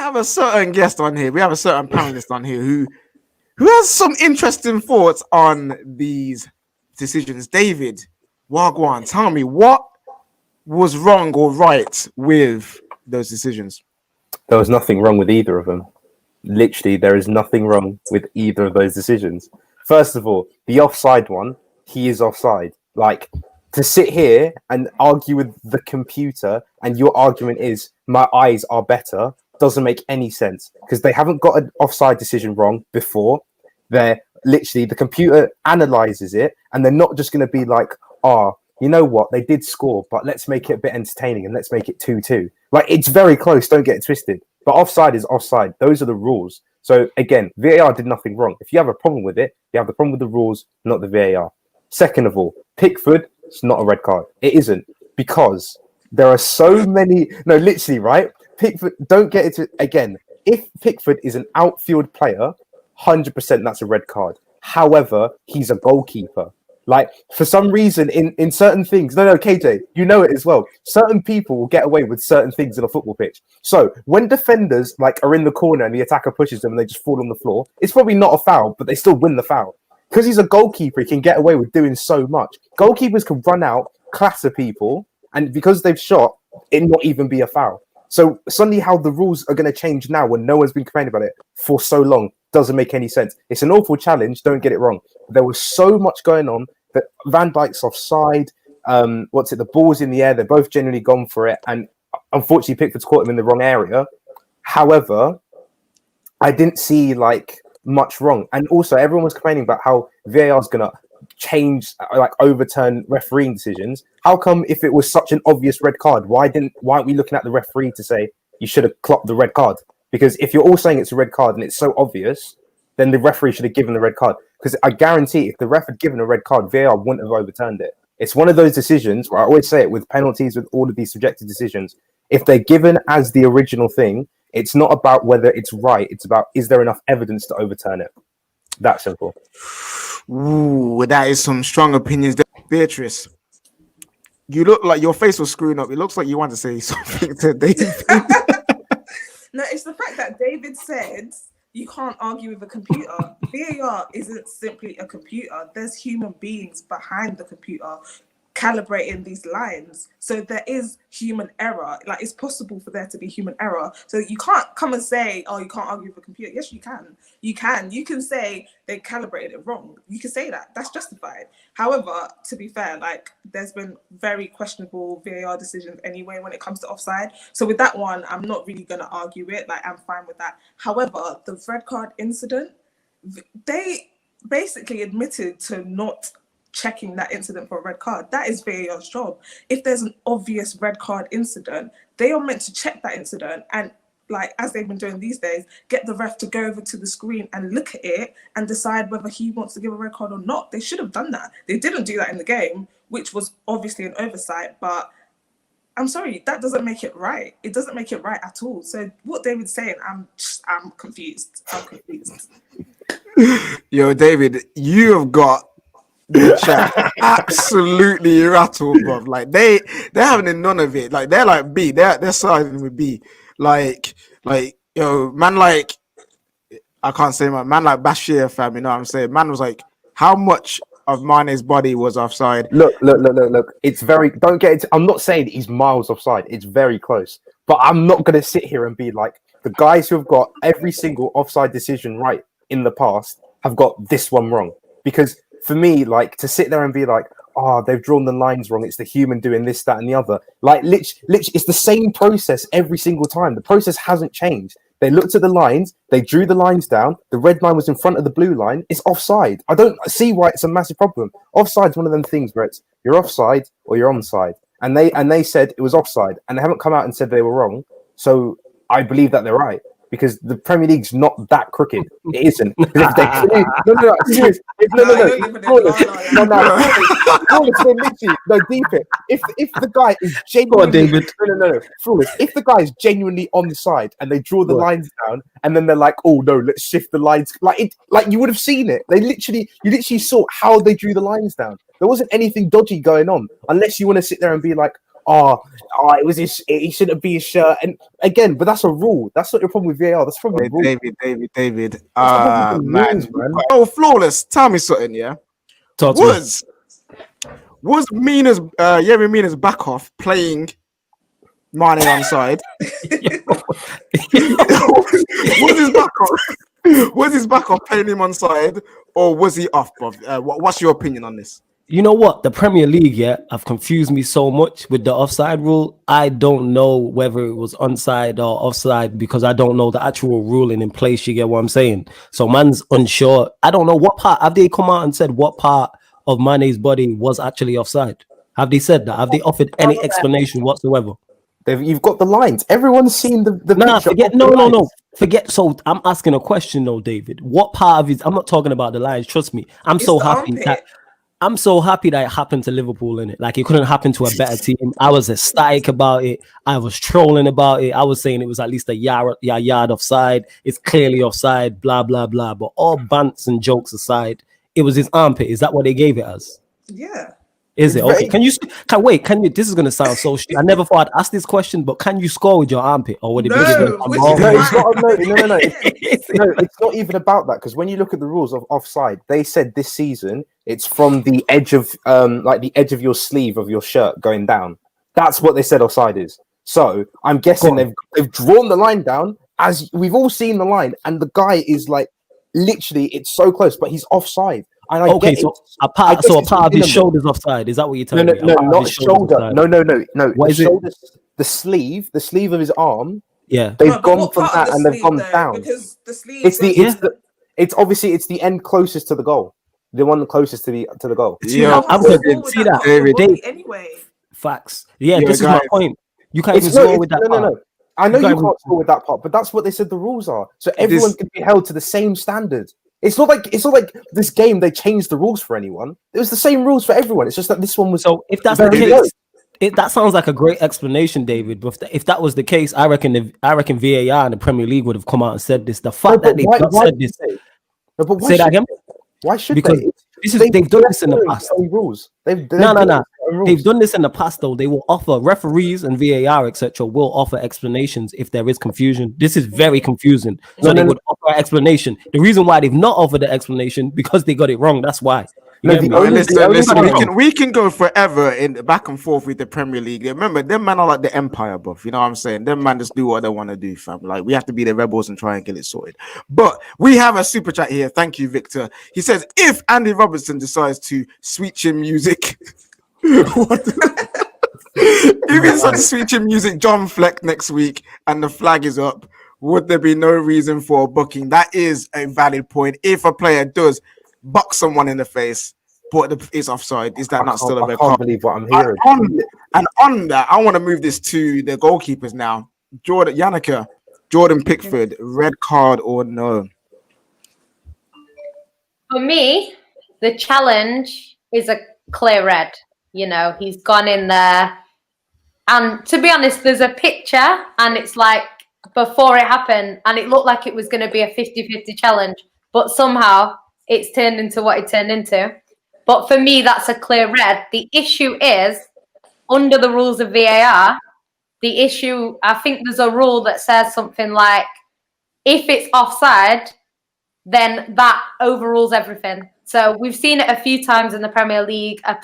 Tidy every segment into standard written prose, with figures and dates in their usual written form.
have a certain guest on here. We have a certain panelist on here who has some interesting thoughts on these decisions. David, Wagwan, tell me what was wrong or right with those decisions. There was nothing wrong with either of them. Literally, there is nothing wrong with either of those decisions. First of all, the offside one, he is offside. Like, to sit here and argue with the computer and your argument is my eyes are better doesn't make any sense because they haven't got an offside decision wrong before. They're literally, the computer analyzes it and they're not just going to be like, you know what, they did score, but let's make it a bit entertaining and let's make it 2-2. Like, it's very close, don't get it twisted. But offside is offside. Those are the rules. So again, VAR did nothing wrong. If you have a problem with it, you have the problem with the rules, not the VAR. Second of all, Pickford, it's not a red card. It isn't, because there are so many. No, literally, right? Pickford, don't get it. Again, if Pickford is an outfield player, 100% that's a red card. However, he's a goalkeeper. Like, for some reason, in certain things, no, KJ, you know it as well. Certain people will get away with certain things in a football pitch. So when defenders like are in the corner and the attacker pushes them and they just fall on the floor, it's probably not a foul, but they still win the foul. Because he's a goalkeeper, he can get away with doing so much. Goalkeepers can run out, clatter people, and because they've shot, it not even be a foul. So suddenly how the rules are going to change now when no one's been complaining about it for so long doesn't make any sense. It's an awful challenge, don't get it wrong. There was so much going on that Van Dijk's offside, the ball's in the air, they're both genuinely gone for it, and unfortunately Pickford's caught him in the wrong area. However, I didn't see like much wrong. And also everyone was complaining about how VAR is going to change, like overturn refereeing decisions. How come if it was such an obvious red card, why aren't we looking at the referee to say you should have clocked the red card? Because if you're all saying it's a red card and it's so obvious, then the referee should have given the red card. Because I guarantee if the ref had given a red card, VAR wouldn't have overturned it. It's one of those decisions where I always say it with penalties, with all of these subjective decisions. If they're given as the original thing, it's not about whether it's right. It's about, is there enough evidence to overturn it? That simple. Ooh, that is some strong opinions. Beatrice, you look like your face was screwing up. It looks like you want to say something to David. No, it's the fact that David said you can't argue with a computer. VAR isn't simply a computer. There's human beings behind the computer calibrating these lines. So there is human error. Like, it's possible for there to be human error. So you can't come and say, oh, you can't argue with a computer. Yes, you can. You can say they calibrated it wrong. You can say that. That's justified. However, to be fair, like, there's been very questionable VAR decisions anyway when it comes to offside. So with that one, I'm not really going to argue it. Like, I'm fine with that. However, the red card incident, they basically admitted to not checking that incident for a red card. That is VAR's job. If there's an obvious red card incident, they are meant to check that incident and, like, as they've been doing these days, get the ref to go over to the screen and look at it and decide whether he wants to give a red card or not. They should have done that. They didn't do that in the game, which was obviously an oversight, but I'm sorry, that doesn't make it right. It doesn't make it right at all. So what David's saying, I'm confused. I'm confused. Yo, David, you have got the chat absolutely rattled, bro. Like, they're having none of it. Like, they're like B. They're siding with B. Like yo, man, like, I can't say man like Bashir, fam. You know what I'm saying? Man was like, how much of Mane's body was offside? Look. It's very. Don't get it. I'm not saying he's miles offside. It's very close. But I'm not going to sit here and be like, the guys who have got every single offside decision right in the past have got this one wrong. Because for me, like, to sit there and be like, oh, they've drawn the lines wrong. It's the human doing this, that, and the other. Like, literally, it's the same process every single time. The process hasn't changed. They looked at the lines. They drew the lines down. The red line was in front of the blue line. It's offside. I don't see why it's a massive problem. Offside's one of them things where it's you're offside or you're onside. And they said it was offside, and they haven't come out and said they were wrong. So I believe that they're right. Because the Premier League's not that crooked. It isn't. If the guy is genuinely flawless, if the guy is genuinely on the side and they draw the lines down and then they're like, oh no, let's shift the lines, like you would have seen it. You literally saw how they drew the lines down. There wasn't anything dodgy going on, unless you want to sit there and be like, it was he shouldn't be his shirt. And again, but that's a rule. That's not your problem with VAR. That's from the rule. David. That's the problem with the Man. rules, man. Oh, flawless. Tell me something, yeah. Talk to Was Yerry Mina's back off playing Mane onside? Was his back off? Was his back off playing him onside, or was he off, bro? What's your opinion on this? You know what? The Premier League, have confused me so much with the offside rule. I don't know whether it was onside or offside because I don't know the actual ruling in place. You get what I'm saying? So man's unsure. I don't know what part. Have they come out and said what part of Mane's body was actually offside? Have they said that? Have they offered any explanation whatsoever? You've got the lines. Everyone's seen the Nah, picture. forget. No. Forget. So I'm asking a question though, David. What part of his? I'm not talking about the lines. Trust me. I'm so happy that it happened to Liverpool, innit? Like it couldn't happen to a better team. I was ecstatic about it. I was trolling about it. I was saying it was at least a yard offside. It's clearly offside. Blah blah blah. But all bants and jokes aside, it was his armpit. Is that what they gave it as? Yeah. Is it okay? Can you? This is gonna sound so. I never thought I'd ask this question, but can you score with your armpit, or would it be? No, it's not. No. It's not even about that because when you look at the rules of offside, they said this season it's from the edge of like the edge of your sleeve of your shirt going down. That's what they said offside is. So I'm guessing they've drawn the line down as we've all seen the line, and the guy is like literally it's so close, but he's offside. And I okay, so a part of his shoulders offside. Is that what you're telling me? No, not shoulder. No. What is it? The sleeve of his arm. Yeah, they've gone from that and they've gone down. Because the sleeve. It's obviously it's the end closest to the goal, the one closest to the goal. Yeah, I'm good. See that, David. Anyway, facts. Yeah, this is my point. You can't even score with that. No. I know you can't score with that part, but that's what they said the rules are. So everyone can be held to the same standard. It's not like this game they changed the rules for anyone. It was the same rules for everyone. It's just that this one was. So if that's the case, that sounds like a great explanation, David. But if that was the case, I reckon VAR and the Premier League would have come out and said this. The fact that they've not said this. Say that again. Why should because they? They've done this in the past. Rules. No. They've done this in the past, though. They will offer referees and VAR, etc. will offer explanations if there is confusion. This is very confusing. So they would offer an explanation. The reason why they've not offered the explanation because they got it wrong. That's why. Listen, we can go forever in back and forth with the Premier League. Remember, them man are like the empire, buff. You know what I'm saying? Them man just do what they want to do, fam. Like we have to be the rebels and try and get it sorted. But we have a super chat here. Thank you, Victor. He says, if Andy Robertson decides to switch in music, if he decides to switch in music, John Fleck next week, and the flag is up, would there be no reason for booking? That is a valid point. If a player does buck someone in the face, but it's offside, is that not still a red card? I can't believe what I'm hearing. And on that, I want to move this to the goalkeepers now. Jordan Pickford, red card or no? For me, the challenge is a clear red. You know, he's gone in there. And to be honest, there's a picture and it's like before it happened and it looked like it was going to be a 50-50 challenge. But somehow it's turned into what it turned into. But for me, that's a clear red. The issue is, under the rules of VAR, I think there's a rule that says something like, if it's offside, then that overrules everything. So we've seen it a few times in the Premier League. A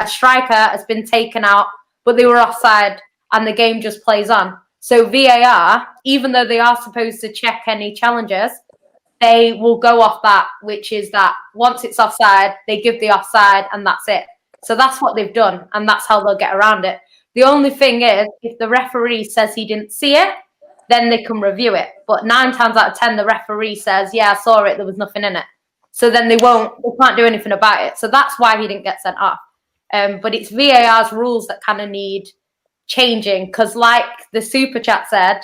striker has been taken out, but they were offside and the game just plays on. So VAR, even though they are supposed to check any challenges, they will go off that, which is that once it's offside, they give the offside and that's it. So that's what they've done and that's how they'll get around it. The only thing is, if the referee says he didn't see it, then they can review it. But 9 times out of 10, the referee says, yeah, I saw it, there was nothing in it. So then they can't do anything about it. So that's why he didn't get sent off. But it's VAR's rules that kind of need changing because like the super chat said,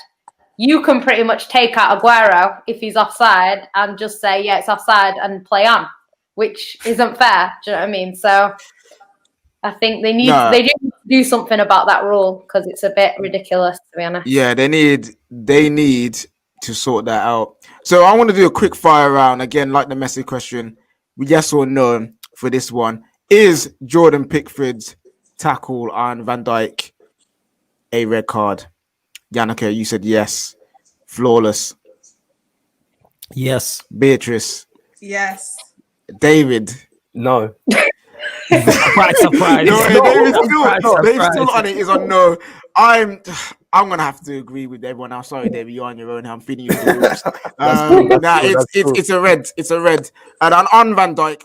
you can pretty much take out Aguero if he's offside and just say, yeah, it's offside and play on, which isn't fair. Do you know what I mean? So I think they do do something about that rule because it's a bit ridiculous, to be honest. Yeah, they need to sort that out. So I want to do a quick fire round again, like the message question, yes or no for this one. Is Jordan Pickford's tackle on Van Dijk a red card. Yannicka, you said yes. Flawless. Yes. Beatrice. Yes. David. No. Surprise. No, David's Surprise. still on it. Is on no. I'm gonna have to agree with everyone else. Sorry, David, you're on your own. I'm feeding you the wolves. That's cool. It's a red. It's a red. And on Van Dijk.